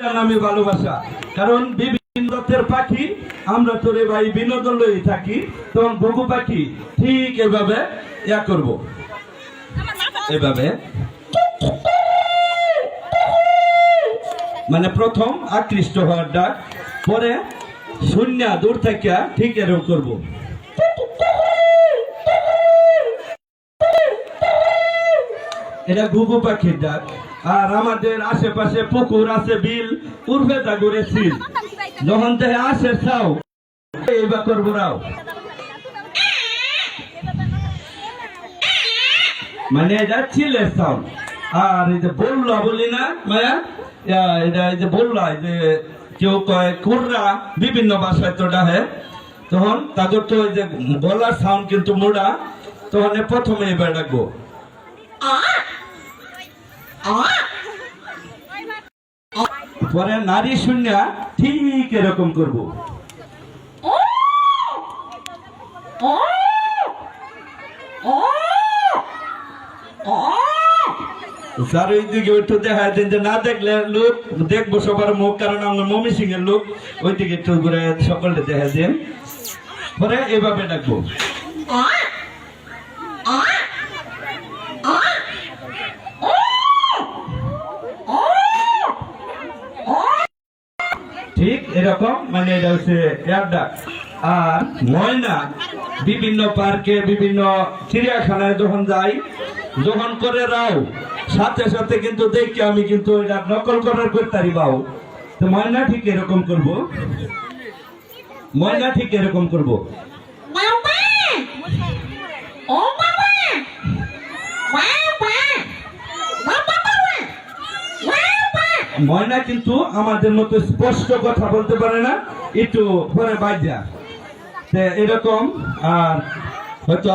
নামে ভালোবাসা, কারণ বিভিন্ন জাতের পাখি আমরা তো রে ভাই বিনোদন লই থাকি, তখন ঘুঘু পাখি ঠিক এভাবে ইয়া করব, এভাবে মানে প্রথম আকৃষ্ট হওয়ার ডাক, পরে শূন্য দূর থেকে ঠিক এরকম করব। এটা ঘুঘু পাখির ডাক। আর আমাদের আশেপাশে পুকুর আছে, বিল, উর্ফে দাগুরে সিল, যখন থেকে আসে চাও এইবার করবো রাও, মানে এটা চিলের সাউন্ড। আর এই যে বললা বলি না মায়া, এটা এই যে বললা, এই যে কেউ কয় কুর্রা, বিভিন্ন ভাষায় তো ডাহে, তখন তাদের তো ওই যে গলার সাউন্ড কিন্তু মোড়া, তখন প্রথমে এবার ডাকবো পরে নারী শূন্য ঠিক এরকম করবো। স্যার ওই দিকে একটু দেখা দিন, যে না দেখলে লোক দেখবো সবার মুখ, কারণ আমরা মমি সিং এর লোক, ওই দিকে একটু ঘুরে সকলে দেখা দিন, পরে এভাবে ডাকবো। ঠিক এরকম, মানে এটা হচ্ছে এয়ার ডাক। আর ময়না বিভিন্ন পার্কে, বিভিন্ন চিড়িয়াখানায় যখন যাই, যখন করে রাও, সাথে সাথে কিন্তু দেখি আমি কিন্তু এটা নকল করার করতারি বাও, তো ময়না ঠিক এরকম করব, ময়না ঠিক এরকম করব। ময়না কিন্তু আমাদের মতো স্পষ্ট কথা বলতে পারে না, একটু পরে বাজা এরকম। আর হয়তো